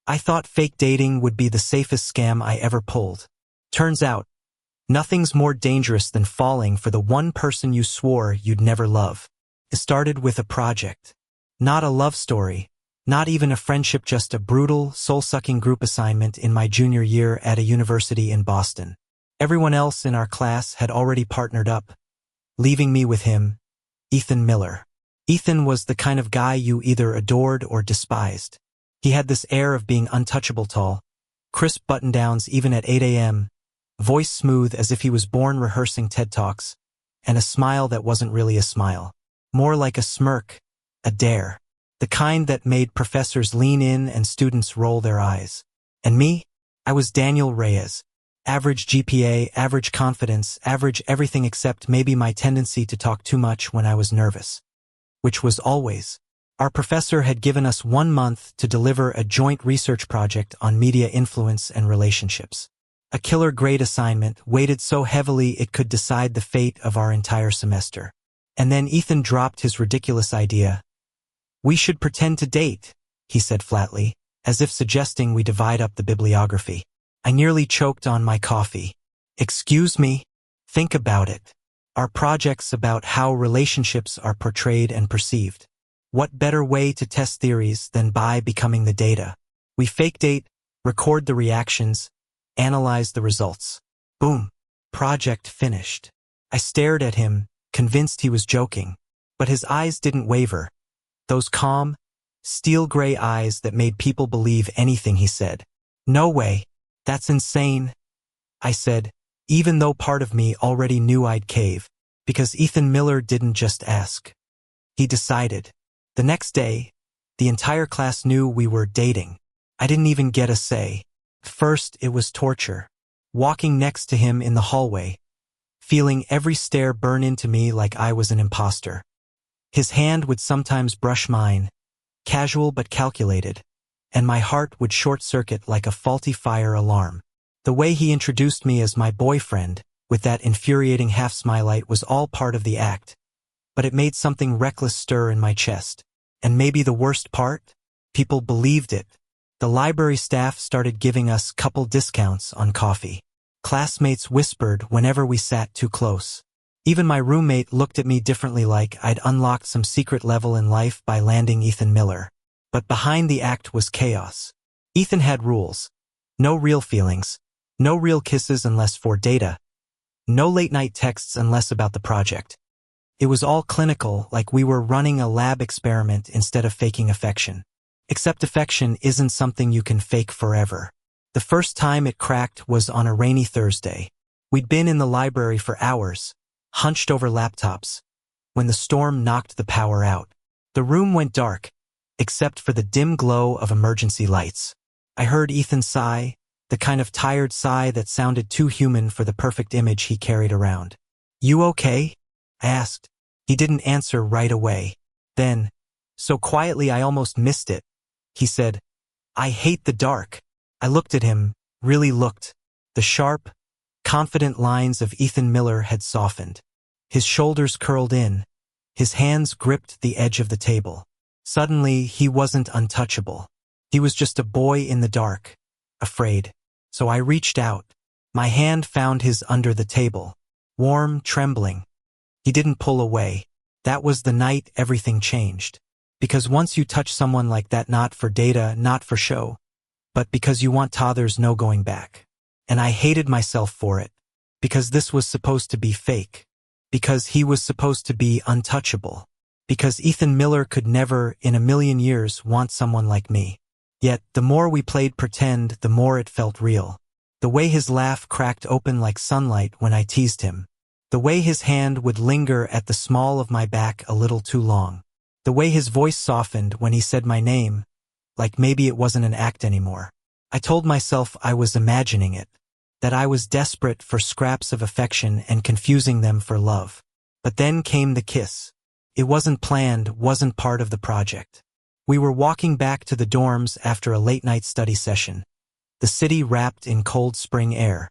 I thought fake dating would be the safest scam I ever pulled. Turns out, nothing's more dangerous than falling for the one person you swore you'd never love. It started with a project. Not a love story, not even a friendship, just a brutal, soul-sucking group assignment in my junior year at a university in Boston. Everyone else in our class had already partnered up, leaving me with him, Ethan Miller. Ethan was the kind of guy you either adored or despised. He had this air of being untouchable, tall, crisp button-downs even at 8 a.m., voice smooth as if he was born rehearsing TED Talks, and a smile that wasn't really a smile. More like a smirk, a dare. The kind that made professors lean in and students roll their eyes. And me? I was Daniel Reyes. Average GPA, average confidence, average everything except maybe my tendency to talk too much when I was nervous. Which was always. Our professor had given us 1 month to deliver a joint research project on media influence and relationships. A killer grade assignment weighted so heavily it could decide the fate of our entire semester. And then Ethan dropped his ridiculous idea. "We should pretend to date," he said flatly, as if suggesting we divide up the bibliography. I nearly choked on my coffee. Excuse me? Think about it. Our project's about how relationships are portrayed and perceived. What better way to test theories than by becoming the data? We fake date, record the reactions, analyze the results. Boom. Project finished. I stared at him, convinced he was joking. But his eyes didn't waver. Those calm, steel-gray eyes that made people believe anything he said. "No way. That's insane," I said, even though part of me already knew I'd cave. Because Ethan Miller didn't just ask. He decided. The next day, the entire class knew we were dating. I didn't even get a say. First, it was torture. Walking next to him in the hallway, feeling every stare burn into me like I was an imposter. His hand would sometimes brush mine, casual but calculated, and my heart would short-circuit like a faulty fire alarm. The way he introduced me as my boyfriend, with that infuriating half-smilite, was all part of the act. But it made something reckless stir in my chest. And maybe the worst part? People believed it. The library staff started giving us couple discounts on coffee. Classmates whispered whenever we sat too close. Even my roommate looked at me differently, like I'd unlocked some secret level in life by landing Ethan Miller. But behind the act was chaos. Ethan had rules. No real feelings. No real kisses unless for data. No late-night texts unless about the project. It was all clinical, like we were running a lab experiment instead of faking affection. Except affection isn't something you can fake forever. The first time it cracked was on a rainy Thursday. We'd been in the library for hours, hunched over laptops, when the storm knocked the power out. The room went dark, except for the dim glow of emergency lights. I heard Ethan sigh, the kind of tired sigh that sounded too human for the perfect image he carried around. "You okay?" I asked. He didn't answer right away. Then, so quietly I almost missed it, he said, "I hate the dark." I looked at him, really looked. The sharp, confident lines of Ethan Miller had softened. His shoulders curled in. His hands gripped the edge of the table. Suddenly, he wasn't untouchable. He was just a boy in the dark, afraid. So I reached out. My hand found his under the table, warm, trembling. He didn't pull away. That was the night everything changed. Because once you touch someone like that, not for data, not for show, but because you want to, there's no going back. And I hated myself for it. Because this was supposed to be fake. Because he was supposed to be untouchable. Because Ethan Miller could never, in a million years, want someone like me. Yet, the more we played pretend, the more it felt real. The way his laugh cracked open like sunlight when I teased him. The way his hand would linger at the small of my back a little too long. The way his voice softened when he said my name, like maybe it wasn't an act anymore. I told myself I was imagining it, that I was desperate for scraps of affection and confusing them for love. But then came the kiss. It wasn't planned, wasn't part of the project. We were walking back to the dorms after a late-night study session, the city wrapped in cold spring air.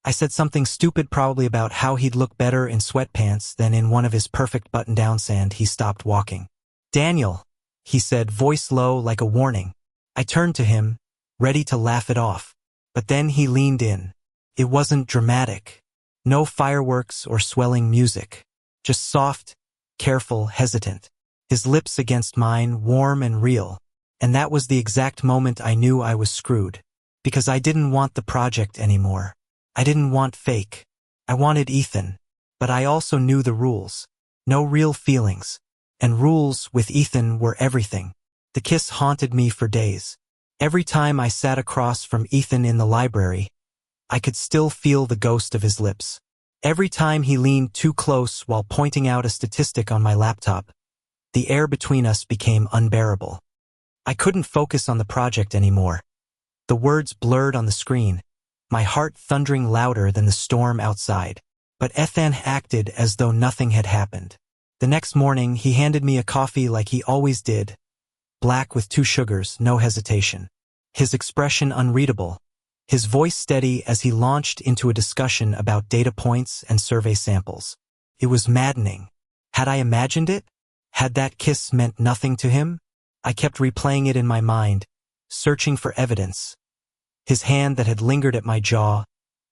I said something stupid, probably about how he'd look better in sweatpants than in one of his perfect button-downs, and he stopped walking. "Daniel," he said, voice low like a warning. I turned to him, ready to laugh it off. But then he leaned in. It wasn't dramatic. No fireworks or swelling music. Just soft, careful, hesitant. His lips against mine, warm and real. And that was the exact moment I knew I was screwed. Because I didn't want the project anymore. I didn't want fake. I wanted Ethan. But I also knew the rules. No real feelings. And rules with Ethan were everything. The kiss haunted me for days. Every time I sat across from Ethan in the library, I could still feel the ghost of his lips. Every time he leaned too close while pointing out a statistic on my laptop, the air between us became unbearable. I couldn't focus on the project anymore. The words blurred on the screen, my heart thundering louder than the storm outside. But Ethan acted as though nothing had happened. The next morning, he handed me a coffee like he always did, black with 2 sugars, no hesitation. His expression unreadable, his voice steady as he launched into a discussion about data points and survey samples. It was maddening. Had I imagined it? Had that kiss meant nothing to him? I kept replaying it in my mind, searching for evidence. His hand that had lingered at my jaw,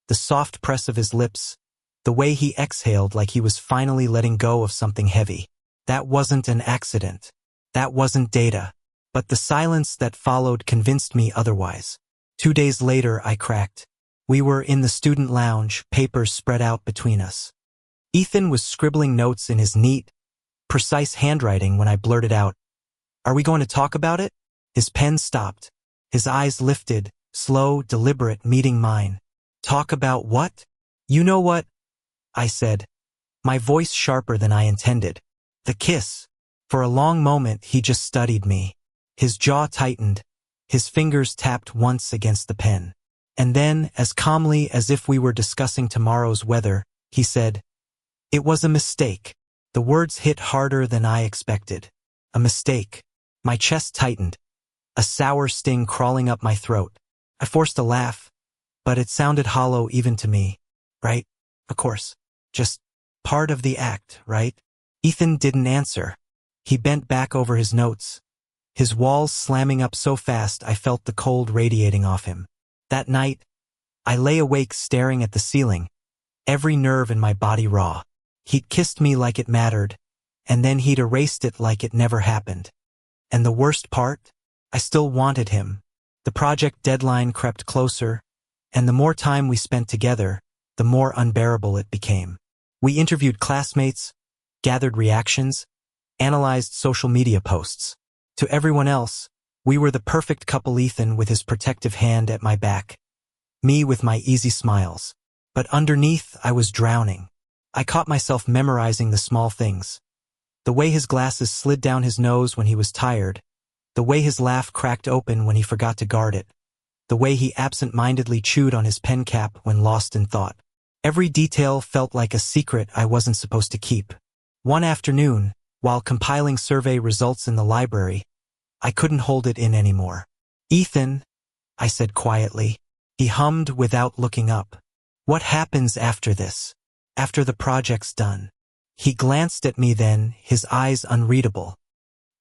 the soft press of his lips, the way he exhaled like he was finally letting go of something heavy. That wasn't an accident. That wasn't data. But the silence that followed convinced me otherwise. 2 days later, I cracked. We were in the student lounge, papers spread out between us. Ethan was scribbling notes in his neat, precise handwriting when I blurted out, "Are we going to talk about it?" His pen stopped. His eyes lifted, slow, deliberate, meeting mine. "Talk about what?" "You know what?" I said, my voice sharper than I intended. "The kiss." For a long moment, he just studied me. His jaw tightened. His fingers tapped once against the pen. And then, as calmly as if we were discussing tomorrow's weather, he said, "It was a mistake." The words hit harder than I expected. A mistake. My chest tightened, a sour sting crawling up my throat. I forced a laugh, but it sounded hollow even to me. "Right? Of course. Just part of the act, right?" Ethan didn't answer. He bent back over his notes, his walls slamming up so fast I felt the cold radiating off him. That night, I lay awake staring at the ceiling, every nerve in my body raw. He'd kissed me like it mattered, and then he'd erased it like it never happened. And the worst part? I still wanted him. The project deadline crept closer, and the more time we spent together, the more unbearable it became. We interviewed classmates, gathered reactions, analyzed social media posts. To everyone else, we were the perfect couple, Ethan with his protective hand at my back, me with my easy smiles. But underneath, I was drowning. I caught myself memorizing the small things. The way his glasses slid down his nose when he was tired, the way his laugh cracked open when he forgot to guard it, the way he absent-mindedly chewed on his pen cap when lost in thought. Every detail felt like a secret I wasn't supposed to keep. One afternoon, while compiling survey results in the library, I couldn't hold it in anymore. "Ethan," I said quietly. He hummed without looking up. "What happens after this? After the project's done?" He glanced at me then, his eyes unreadable.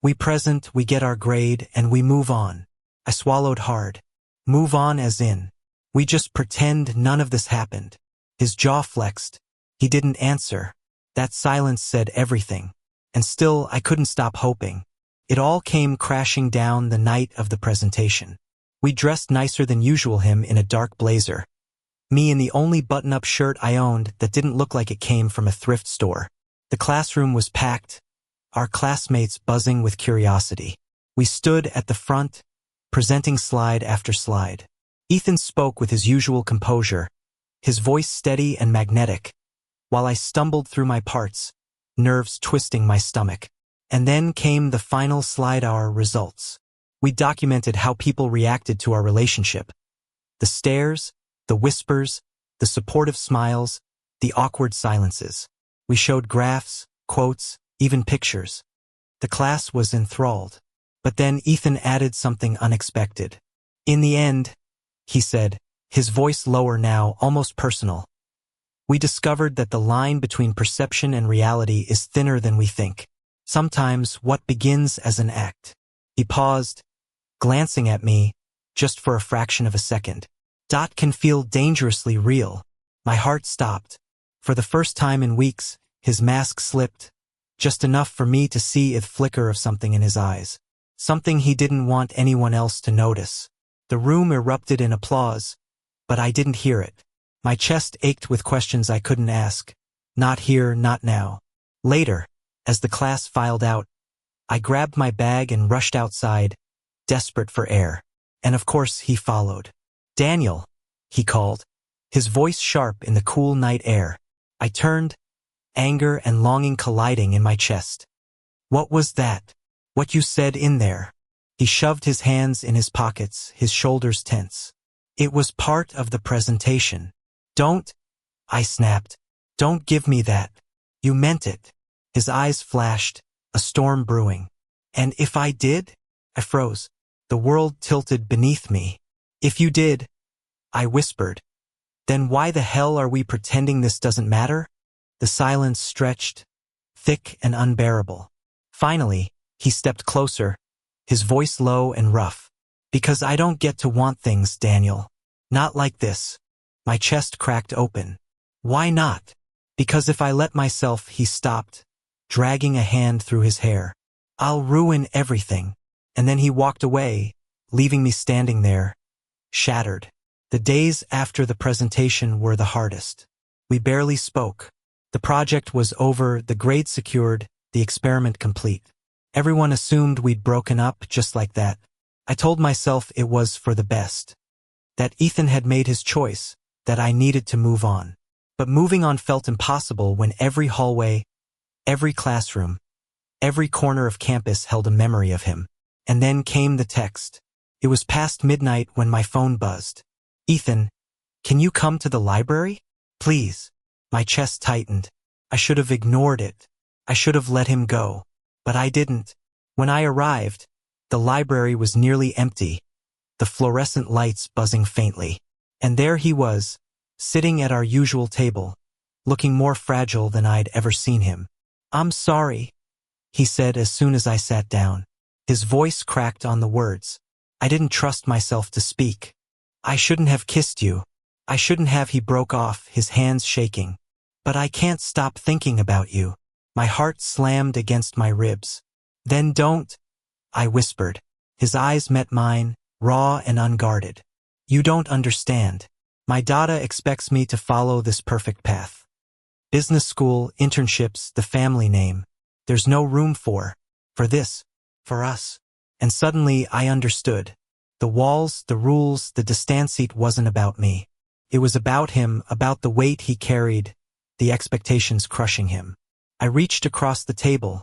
"We present, we get our grade, and we move on." I swallowed hard. Move on as in, we just pretend none of this happened. His jaw flexed. He didn't answer. That silence said everything. And still, I couldn't stop hoping. It all came crashing down the night of the presentation. We dressed nicer than usual, him in a dark blazer, me in the only button-up shirt I owned that didn't look like it came from a thrift store. The classroom was packed, our classmates buzzing with curiosity. We stood at the front, presenting slide after slide. Ethan spoke with his usual composure, his voice steady and magnetic, while I stumbled through my parts, nerves twisting my stomach. And then came the final slide, our results. We documented how people reacted to our relationship. The stares, the whispers, the supportive smiles, the awkward silences. We showed graphs, quotes, even pictures. The class was enthralled. But then Ethan added something unexpected. "In the end," he said, his voice lower now, almost personal, "we discovered that the line between perception and reality is thinner than we think. Sometimes what begins as an act." He paused, glancing at me, just for a fraction of a second. Dot can feel dangerously real. My heart stopped. For the first time in weeks, his mask slipped, just enough for me to see a flicker of something in his eyes. Something he didn't want anyone else to notice. The room erupted in applause, but I didn't hear it. My chest ached with questions I couldn't ask. Not here, not now. Later, as the class filed out, I grabbed my bag and rushed outside, desperate for air. And of course, he followed. "Daniel," he called, his voice sharp in the cool night air. I turned, anger and longing colliding in my chest. "What was that? What you said in there?" He shoved his hands in his pockets, his shoulders tense. "It was part of the presentation." "Don't," I snapped. "Don't give me that. You meant it." His eyes flashed, a storm brewing. "And if I did?" I froze. The world tilted beneath me. "If you did," I whispered, "then why the hell are we pretending this doesn't matter?" The silence stretched, thick and unbearable. Finally, he stepped closer, his voice low and rough. "Because I don't get to want things, Daniel. Not like this." My chest cracked open. "Why not?" "Because if I let myself," he stopped, dragging a hand through his hair. "I'll ruin everything." And then he walked away, leaving me standing there, shattered. The days after the presentation were the hardest. We barely spoke. The project was over, the grade secured, the experiment complete. Everyone assumed we'd broken up just like that. I told myself it was for the best. That Ethan had made his choice, that I needed to move on. But moving on felt impossible when every hallway, every classroom, every corner of campus held a memory of him. And then came the text. It was past midnight when my phone buzzed. "Ethan, can you come to the library? Please." My chest tightened. I should have ignored it. I should have let him go. But I didn't. When I arrived, the library was nearly empty, the fluorescent lights buzzing faintly. And there he was, sitting at our usual table, looking more fragile than I'd ever seen him. "I'm sorry," he said as soon as I sat down. His voice cracked on the words. I didn't trust myself to speak. "I shouldn't have kissed you. I shouldn't have," he broke off, his hands shaking. "But I can't stop thinking about you." My heart slammed against my ribs. "Then don't," I whispered. His eyes met mine, raw and unguarded. "You don't understand. My dada expects me to follow this perfect path. Business school, internships, the family name. There's no room for this. For us." And suddenly I understood. The walls, the rules, the distanceit wasn't about me. It was about him, about the weight he carried, the expectations crushing him. I reached across the table,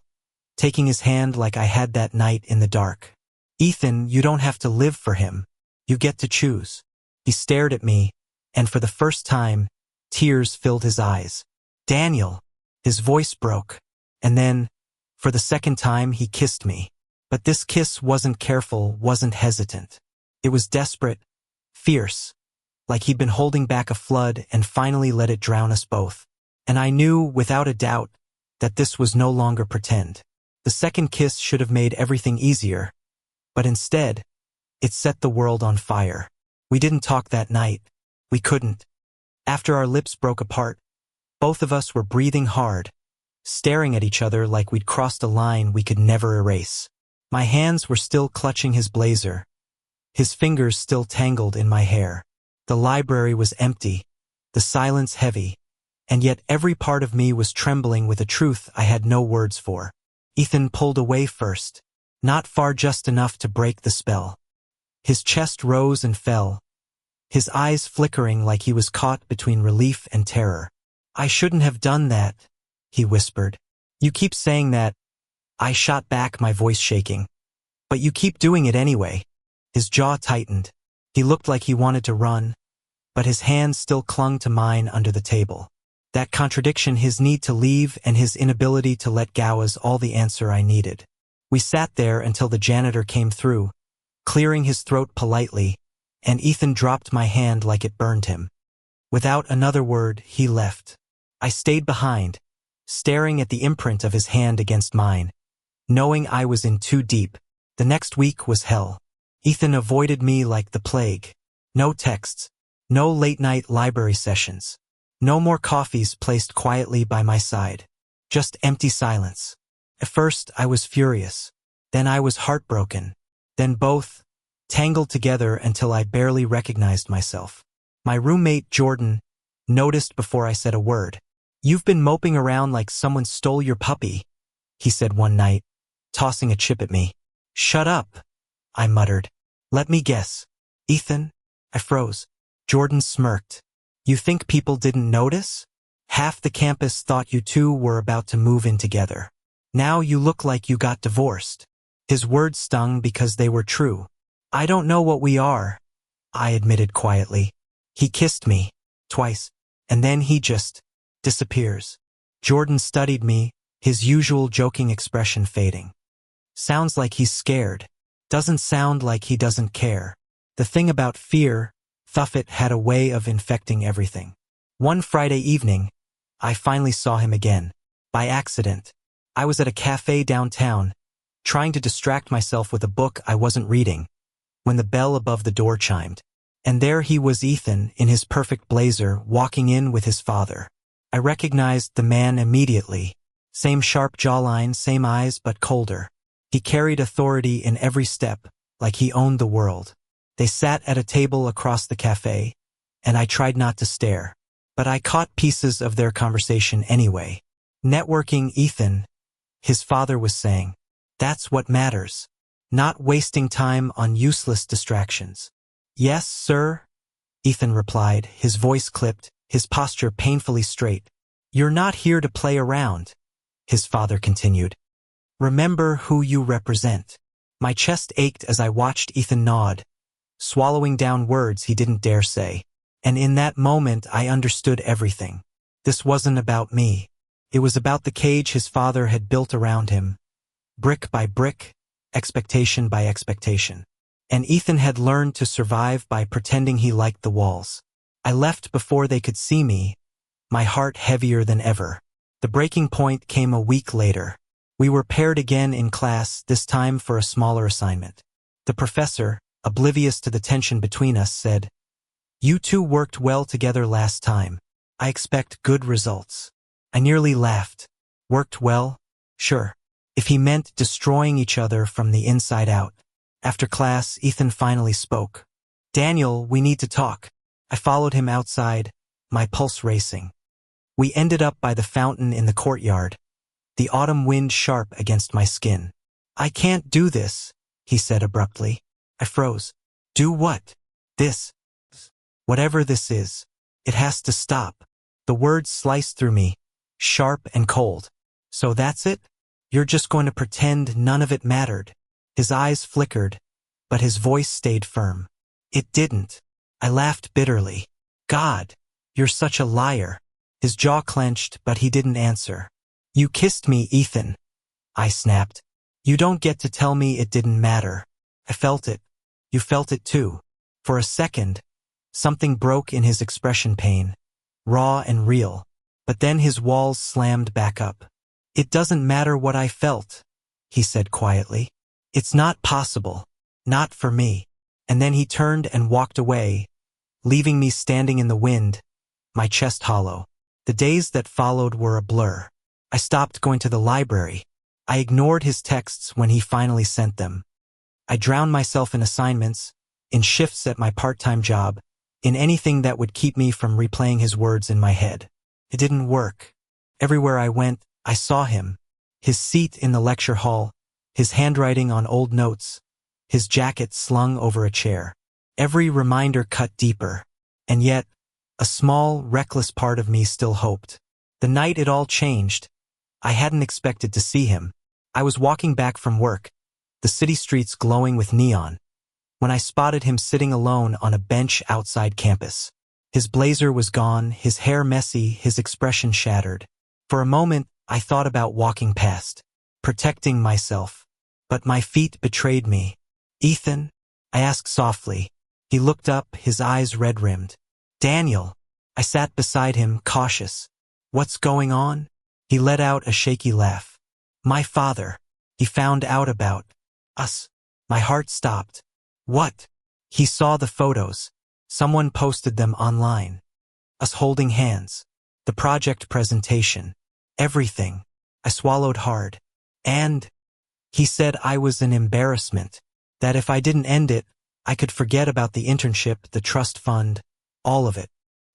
taking his hand like I had that night in the dark. "Ethan, you don't have to live for him. You get to choose." He stared at me, and for the first time, tears filled his eyes. "Daniel." His voice broke. And then, for the second time, he kissed me. But this kiss wasn't careful, wasn't hesitant. It was desperate, fierce, like he'd been holding back a flood and finally let it drown us both. And I knew, without a doubt, that this was no longer pretend. The second kiss should have made everything easier, but instead, it set the world on fire. We didn't talk that night. We couldn't. After our lips broke apart, both of us were breathing hard, staring at each other like we'd crossed a line we could never erase. My hands were still clutching his blazer, his fingers still tangled in my hair. The library was empty, the silence heavy, and yet every part of me was trembling with a truth I had no words for. Ethan pulled away first, not far, just enough to break the spell. His chest rose and fell, his eyes flickering like he was caught between relief and terror. "I shouldn't have done that," he whispered. "You keep saying that." I shot back, my voice shaking. "But you keep doing it anyway." His jaw tightened. He looked like he wanted to run, but his hand still clung to mine under the table. That contradiction, his need to leave and his inability to let go, was all the answer I needed. We sat there until the janitor came through, clearing his throat politely, and Ethan dropped my hand like it burned him. Without another word, he left. I stayed behind, staring at the imprint of his hand against mine, knowing I was in too deep. The next week was hell. Ethan avoided me like the plague. No texts. No late-night library sessions. No more coffees placed quietly by my side. Just empty silence. At first, I was furious. Then I was heartbroken. Then both, tangled together until I barely recognized myself. My roommate, Jordan, noticed before I said a word. "You've been moping around like someone stole your puppy," he said one night, tossing a chip at me. "Shut up," I muttered. "Let me guess. Ethan?" I froze. Jordan smirked. "You think people didn't notice? Half the campus thought you two were about to move in together. Now you look like you got divorced." His words stung because they were true. "I don't know what we are," I admitted quietly. "He kissed me. Twice. And then he just disappears." Jordan studied me, his usual joking expression fading. "Sounds like he's scared. Doesn't sound like he doesn't care." The thing about fear, Thuffet had a way of infecting everything. One Friday evening, I finally saw him again. By accident. I was at a cafe downtown, trying to distract myself with a book I wasn't reading, when the bell above the door chimed. And there he was, Ethan, in his perfect blazer, walking in with his father. I recognized the man immediately. Same sharp jawline, same eyes, but colder. He carried authority in every step, like he owned the world. They sat at a table across the cafe, and I tried not to stare. But I caught pieces of their conversation anyway. "Networking, Ethan," his father was saying. "That's what matters. Not wasting time on useless distractions." "Yes, sir," Ethan replied, his voice clipped, his posture painfully straight. "You're not here to play around," his father continued. "Remember who you represent." My chest ached as I watched Ethan nod, swallowing down words he didn't dare say. And in that moment I understood everything. This wasn't about me. It was about the cage his father had built around him, brick by brick, expectation by expectation. And Ethan had learned to survive by pretending he liked the walls. I left before they could see me, my heart heavier than ever. The breaking point came a week later. We were paired again in class, this time for a smaller assignment. The professor, oblivious to the tension between us, said, "You two worked well together last time. I expect good results." I nearly laughed. Worked well? Sure. If he meant destroying each other from the inside out. After class, Ethan finally spoke. "Daniel, we need to talk." I followed him outside, my pulse racing. We ended up by the fountain in the courtyard, the autumn wind sharp against my skin. "I can't do this," he said abruptly. I froze. "Do what?" "This. Whatever this is. It has to stop." The words sliced through me, sharp and cold. "So that's it? You're just going to pretend none of it mattered?" His eyes flickered, but his voice stayed firm. "It didn't." I laughed bitterly. "God, you're such a liar." His jaw clenched, but he didn't answer. "You kissed me, Ethan," I snapped. "You don't get to tell me it didn't matter." I felt it. You felt it too. For a second, something broke in his expression, pain, raw and real. But then his walls slammed back up. "It doesn't matter what I felt," he said quietly. "It's not possible. Not for me." And then he turned and walked away, leaving me standing in the wind, my chest hollow. The days that followed were a blur. I stopped going to the library. I ignored his texts when he finally sent them. I drowned myself in assignments, in shifts at my part-time job, in anything that would keep me from replaying his words in my head. It didn't work. Everywhere I went, I saw him. His seat in the lecture hall, his handwriting on old notes, his jacket slung over a chair. Every reminder cut deeper. And yet, a small, reckless part of me still hoped. The night it all changed, I hadn't expected to see him. I was walking back from work, the city streets glowing with neon, when I spotted him sitting alone on a bench outside campus. His blazer was gone, his hair messy, his expression shattered. For a moment, I thought about walking past, protecting myself. But my feet betrayed me. "Ethan?" I asked softly. He looked up, his eyes red-rimmed. "Daniel." I sat beside him, cautious. "What's going on?" He let out a shaky laugh. "My father. He found out about us." My heart stopped. What? He saw the photos. Someone posted them online. Us holding hands. The project presentation. Everything. I swallowed hard. And he said I was an embarrassment. That if I didn't end it, I could forget about the internship, the trust fund, all of it.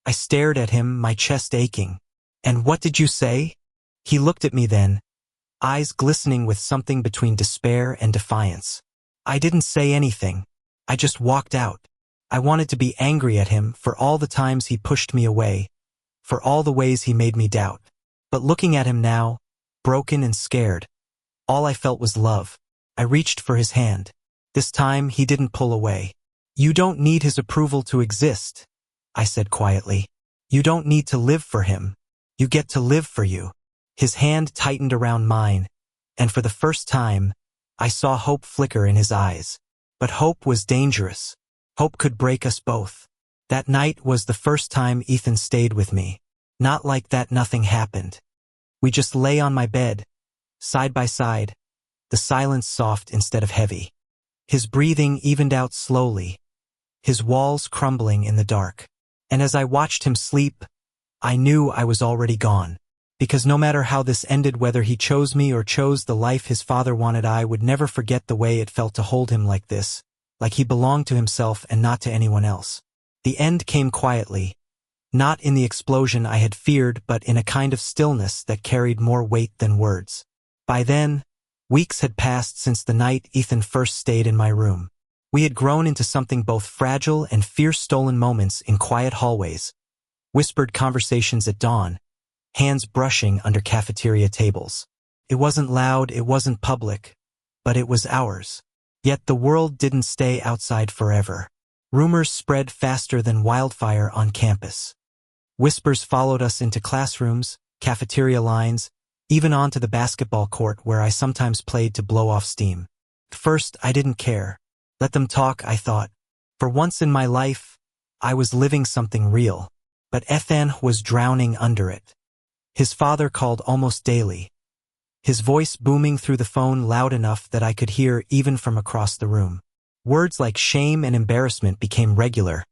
I stared at him, my chest aching. And what did you say? He looked at me then, eyes glistening with something between despair and defiance. I didn't say anything. I just walked out. I wanted to be angry at him for all the times he pushed me away, for all the ways he made me doubt. But looking at him now, broken and scared, all I felt was love. I reached for his hand. This time he didn't pull away. You don't need his approval to exist, I said quietly. You don't need to live for him. You get to live for you. His hand tightened around mine, and for the first time, I saw hope flicker in his eyes. But hope was dangerous. Hope could break us both. That night was the first time Ethan stayed with me. Not like that nothing happened. We just lay on my bed, side by side, the silence soft instead of heavy. His breathing evened out slowly, his walls crumbling in the dark. And as I watched him sleep, I knew I was already gone. Because no matter how this ended, whether he chose me or chose the life his father wanted, I would never forget the way it felt to hold him like this, like he belonged to himself and not to anyone else. The end came quietly, not in the explosion I had feared, but in a kind of stillness that carried more weight than words. By then, weeks had passed since the night Ethan first stayed in my room. We had grown into something both fragile and fierce, stolen moments in quiet hallways, whispered conversations at dawn, hands brushing under cafeteria tables. It wasn't loud, it wasn't public, but it was ours. Yet the world didn't stay outside forever. Rumors spread faster than wildfire on campus. Whispers followed us into classrooms, cafeteria lines, even onto the basketball court where I sometimes played to blow off steam. At first, I didn't care. Let them talk, I thought. For once in my life, I was living something real. But Ethan was drowning under it. His father called almost daily, his voice booming through the phone loud enough that I could hear even from across the room. Words like shame and embarrassment became regular,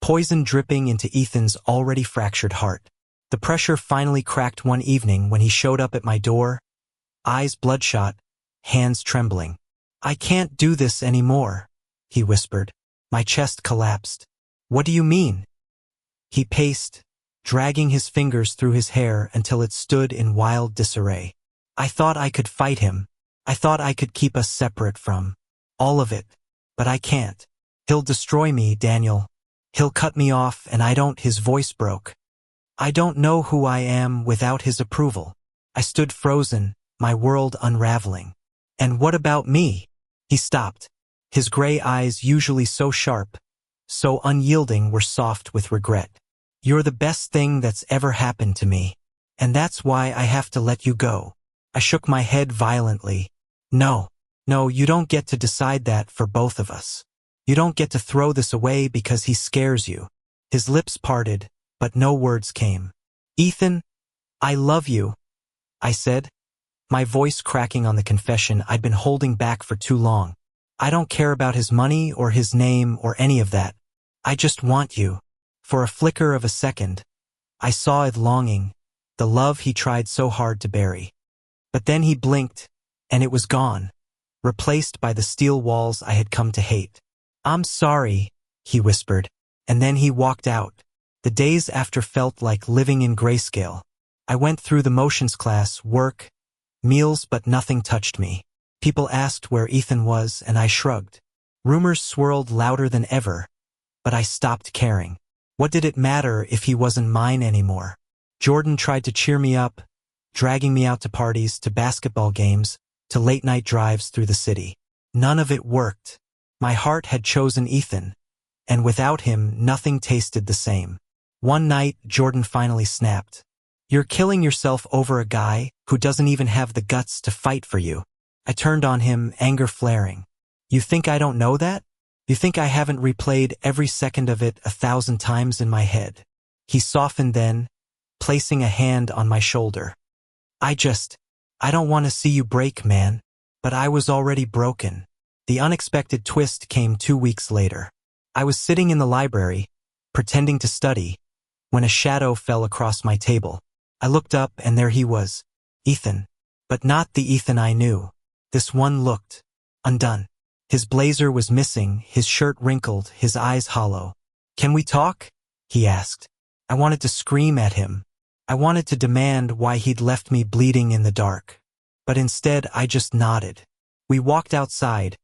poison dripping into Ethan's already fractured heart. The pressure finally cracked one evening when he showed up at my door, eyes bloodshot, hands trembling. I can't do this anymore, he whispered. My chest collapsed. What do you mean? He paced, dragging his fingers through his hair until it stood in wild disarray. I thought I could fight him. I thought I could keep us separate from all of it. But I can't. He'll destroy me, Daniel. He'll cut me off and I don't. His voice broke. I don't know who I am without his approval. I stood frozen, my world unraveling. And what about me? He stopped. His gray eyes, usually so sharp, so unyielding, were soft with regret. You're the best thing that's ever happened to me. And that's why I have to let you go. I shook my head violently. No, you don't get to decide that for both of us. You don't get to throw this away because he scares you. His lips parted, but no words came. Ethan, I love you, I said, my voice cracking on the confession I'd been holding back for too long. I don't care about his money or his name or any of that. I just want you. For a flicker of a second, I saw it longing, the love he tried so hard to bury. But then he blinked, and it was gone, replaced by the steel walls I had come to hate. I'm sorry, he whispered, and then he walked out. The days after felt like living in grayscale. I went through the motions class, work, meals, but nothing touched me. People asked where Ethan was, and I shrugged. Rumors swirled louder than ever, but I stopped caring. What did it matter if he wasn't mine anymore? Jordan tried to cheer me up, dragging me out to parties, to basketball games, to late-night drives through the city. None of it worked. My heart had chosen Ethan, and without him, nothing tasted the same. One night, Jordan finally snapped. You're killing yourself over a guy who doesn't even have the guts to fight for you. I turned on him, anger flaring. You think I don't know that? You think I haven't replayed every second of it 1,000 times in my head? He softened then, placing a hand on my shoulder. I don't want to see you break, man. But I was already broken. The unexpected twist came 2 weeks later. I was sitting in the library, pretending to study, when a shadow fell across my table. I looked up and there he was, Ethan. But not the Ethan I knew. This one looked undone. His blazer was missing, his shirt wrinkled, his eyes hollow. "Can we talk?" he asked. I wanted to scream at him. I wanted to demand why he'd left me bleeding in the dark. But instead I just nodded. We walked outside,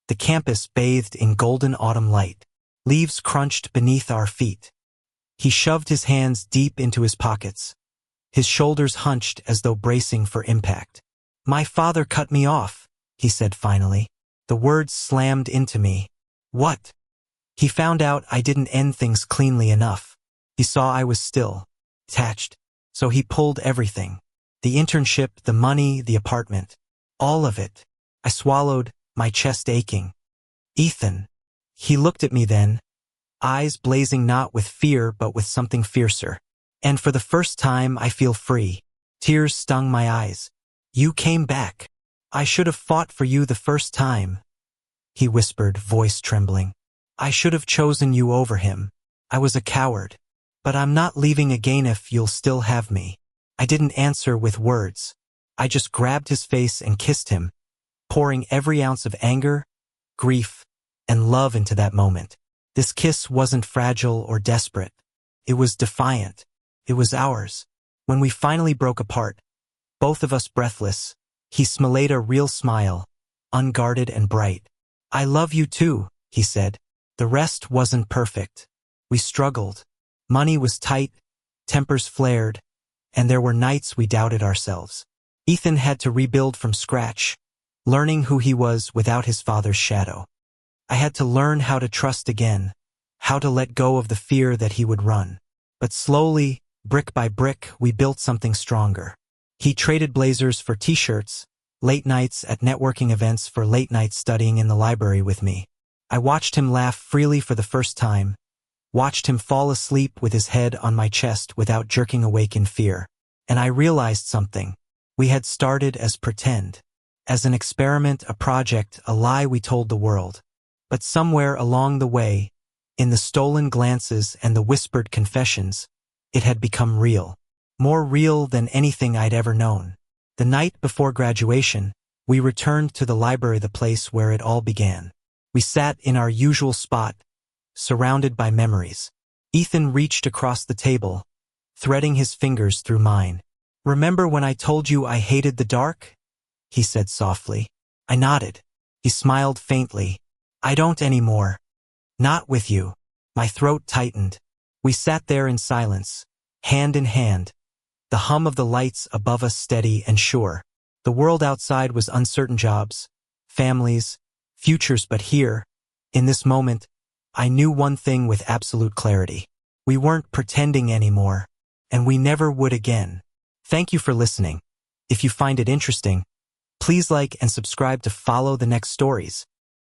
the campus bathed in golden autumn light. Leaves crunched beneath our feet. He shoved his hands deep into his pockets. His shoulders hunched as though bracing for impact. "My father cut me off," he said finally. The words slammed into me. "What?" He found out I didn't end things cleanly enough. He saw I was still attached. So he pulled everything. The internship, the money, the apartment. All of it. I swallowed, my chest aching. "Ethan." He looked at me then, eyes blazing not with fear but with something fiercer. And for the first time I feel free. Tears stung my eyes. "You came back. I should have fought for you the first time," he whispered, voice trembling. "I should have chosen you over him. I was a coward. But I'm not leaving again if you'll still have me." I didn't answer with words. I just grabbed his face and kissed him, pouring every ounce of anger, grief, and love into that moment. This kiss wasn't fragile or desperate. It was defiant. It was ours. When we finally broke apart, both of us breathless, he smiled a real smile, unguarded and bright. "I love you too," he said. The rest wasn't perfect. We struggled. Money was tight, tempers flared, and there were nights we doubted ourselves. Ethan had to rebuild from scratch, learning who he was without his father's shadow. I had to learn how to trust again, how to let go of the fear that he would run. But slowly, brick by brick, we built something stronger. He traded blazers for t-shirts, late nights at networking events for late nights studying in the library with me. I watched him laugh freely for the first time, watched him fall asleep with his head on my chest without jerking awake in fear. And I realized something. We had started as pretend, as an experiment, a project, a lie we told the world. But somewhere along the way, in the stolen glances and the whispered confessions, it had become real. More real than anything I'd ever known. The night before graduation, we returned to the library, the place where it all began. We sat in our usual spot, surrounded by memories. Ethan reached across the table, threading his fingers through mine. "Remember when I told you I hated the dark?" he said softly. I nodded. He smiled faintly. "I don't anymore. Not with you." My throat tightened. We sat there in silence, hand in hand, the hum of the lights above us steady and sure. The world outside was uncertain, jobs, families, futures, but here, in this moment, I knew one thing with absolute clarity. We weren't pretending anymore, and we never would again. Thank you for listening. If you find it interesting, please like and subscribe to follow the next stories.